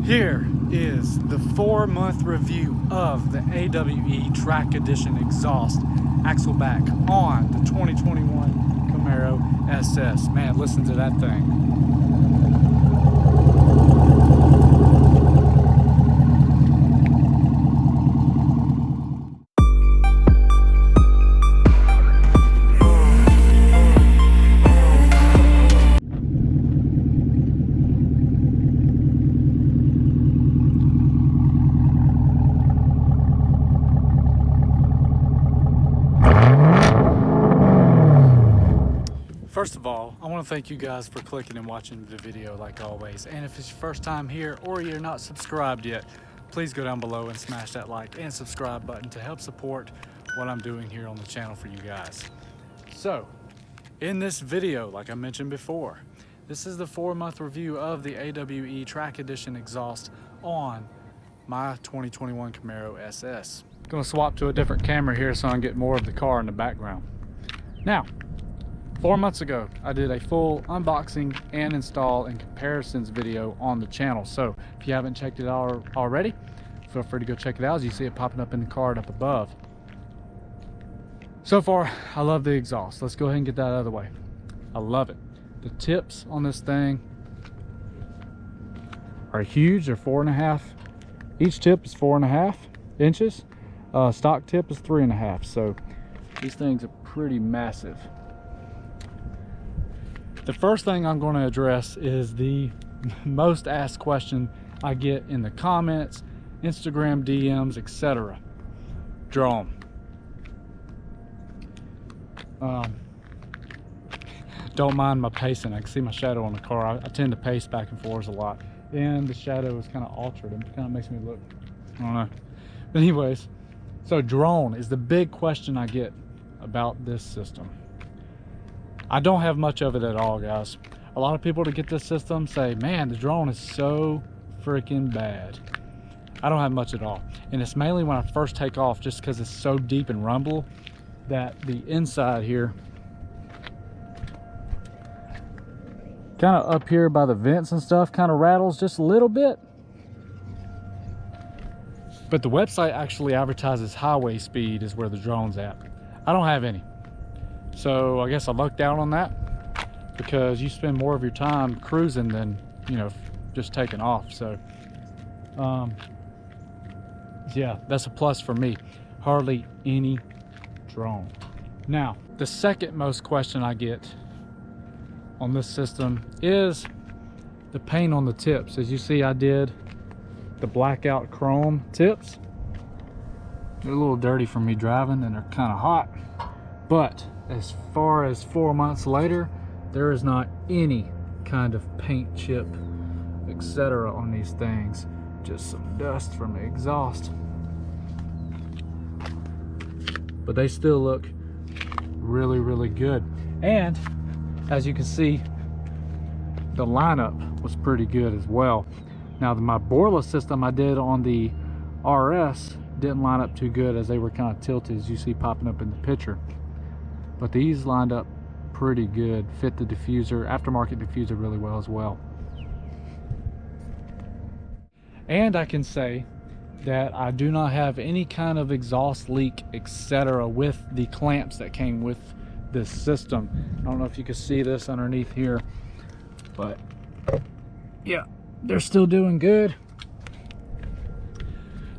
Here is the 4-month review of the AWE Track Edition exhaust axle back on the 2021 Camaro SS. Man, listen to that thing. First of all, I want to thank you guys for clicking and watching the video like always. And if it's your first time here or you're not subscribed yet, please go down below and smash that like and subscribe button to help support what I'm doing here on the channel for you guys. So, in this video, like I mentioned before, this is the 4-month review of the AWE Track Edition exhaust on my 2021 Camaro SS. I'm going to swap to a different camera here so I can get more of the car in the background. Now, 4 months ago, I did a full unboxing and install and comparisons video on the channel. So if you haven't checked it out already, feel free to go check it out as you see it popping up in the card up above. So far, I love the exhaust. Let's go ahead and get that out of the way. I love it. The tips on this thing are huge. They're 4.5. Each tip is 4.5 inches. Stock tip is 3.5. So these things are pretty massive. The first thing I'm going to address is the most asked question I get in the comments, Instagram DMs, etc. Drone. Don't mind my pacing. I can see my shadow on the car. I tend to pace back and forth a lot, and the shadow is kind of altered. It kind of makes me look, I don't know. But anyways, so drone is the big question I get about this system. I don't have much of it at all, guys. A lot of people to get this system say, man, the drone is so freaking bad. I don't have much at all. And it's mainly when I first take off, just because it's so deep and rumble that the inside here, kind of up here by the vents and stuff, kind of rattles just a little bit. But the website actually advertises highway speed is where the drone's at. I don't have any. So I guess I lucked out on that, because you spend more of your time cruising than, you know, just taking off. So yeah, that's a plus for me. Hardly any drone. Now, the second most question I get on this system is the paint on the tips. As you see, I did the blackout chrome tips. They're a little dirty from me driving and they're kind of hot, but as far as 4 months later, there is not any kind of paint chip, etc. on these things. Just some dust from the exhaust. But they still look really, really good. And as you can see, the lineup was pretty good as well. Now, my boreless system I did on the RS didn't line up too good, as they were kind of tilted, as you see popping up in the picture. But these lined up pretty good, fit the diffuser, aftermarket diffuser really well as well. And I can say that I do not have any kind of exhaust leak, etc. with the clamps that came with this system. I don't know if you can see this underneath here, but yeah, they're still doing good.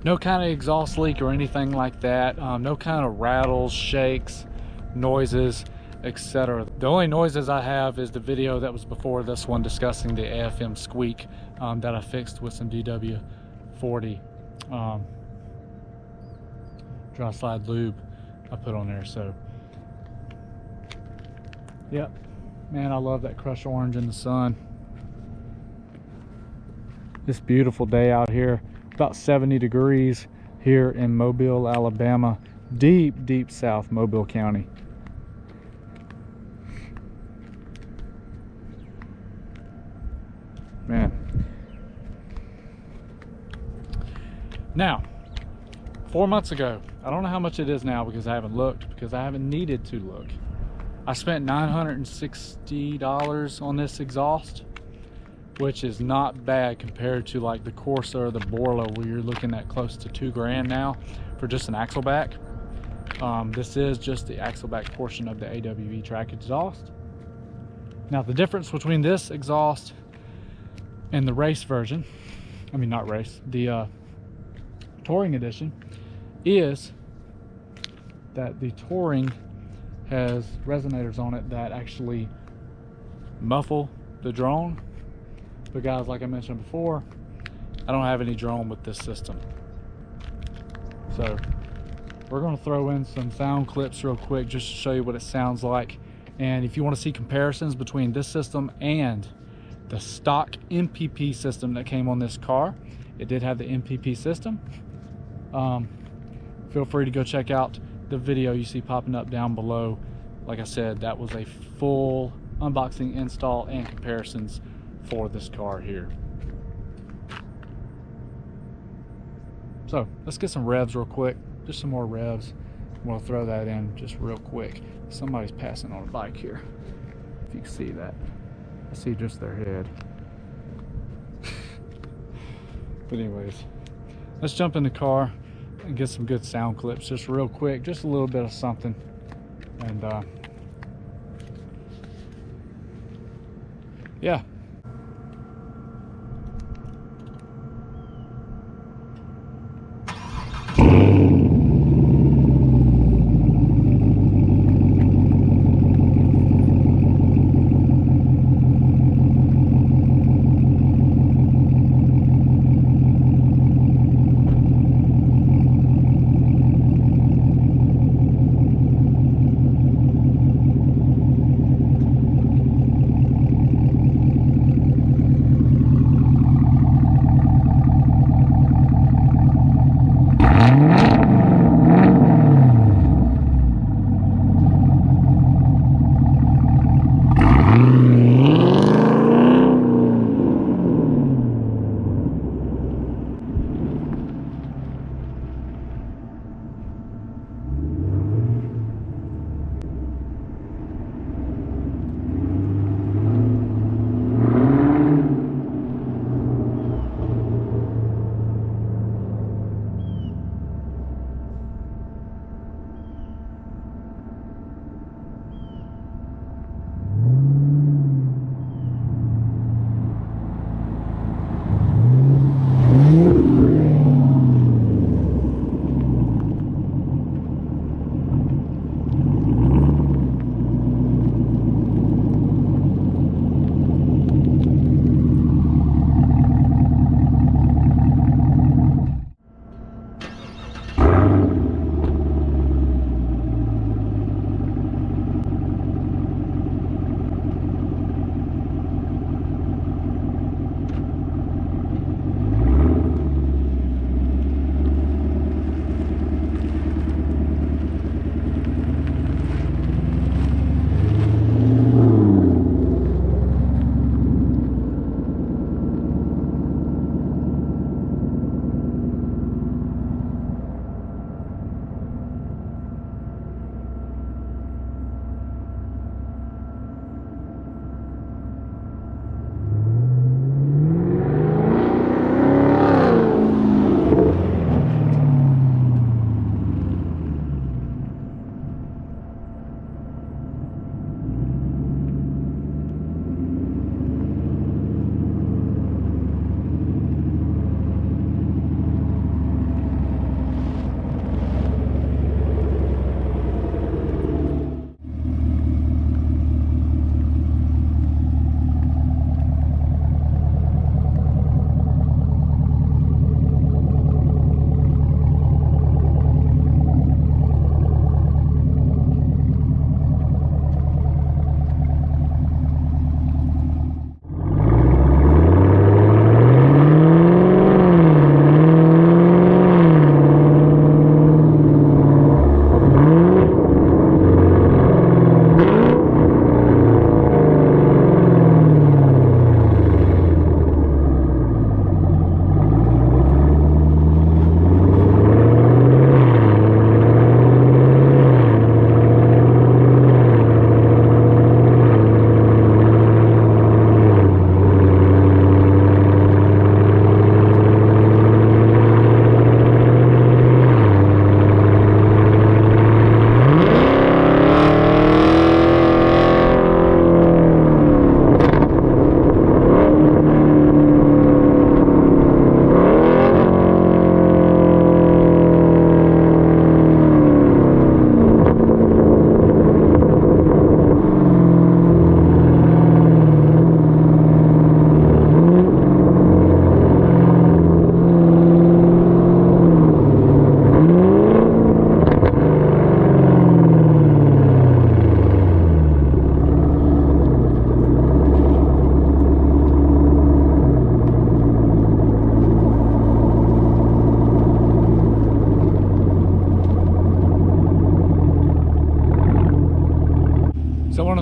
No kind of exhaust leak or anything like that. No kind of rattles, shakes, noises, etc. The only noises I have is the video that was before this one discussing the AFM squeak that I fixed with some DW40 dry slide lube I put on there. So yep, man, I love that crushed orange in the sun. This beautiful day out here, about 70 degrees here in Mobile, Alabama, deep south Mobile County. Man. Now, 4 months ago, I don't know how much it is now because I haven't looked, because I haven't needed to look. I spent $960 on this exhaust. which is not bad compared to like the Corsa or the Borla, where you're looking at close to $2,000 now for just an axle back. This is just the axle back portion of the AWE track exhaust. Now the difference between this exhaust and the race version, I mean not race, the touring edition, is that the touring has resonators on it that actually muffle the drone. But guys, like I mentioned before, I don't have any drone with this system. So we're going to throw in some sound clips real quick just to show you what it sounds like. And if you want to see comparisons between this system and the stock MPP system that came on this car, it did have the MPP system. Feel free to go check out the video you see popping up down below. Like I said, that was a full unboxing, install, and comparisons for this car here. So let's get some revs real quick, just some more revs. We'll throw that in just real quick. Somebody's passing on a bike here, if you can see that. I see just their head. But anyways, let's jump in the car and get some good sound clips just real quick, just a little bit of something. And yeah.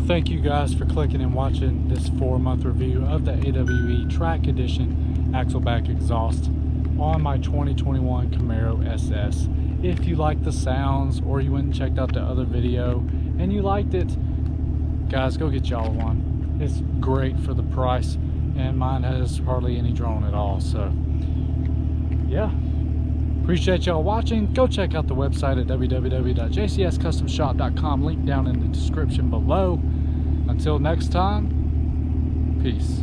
thank you guys for clicking and watching this 4-month review of the AWE Track Edition Axleback exhaust on my 2021 Camaro SS. If you like the sounds, or you went and checked out the other video and you liked it, guys, go get y'all one. It's great for the price, and mine has hardly any drone at all. So yeah, appreciate y'all watching. Go check out the website at www.jcscustomshop.com, link down in the description below. Until next time, peace.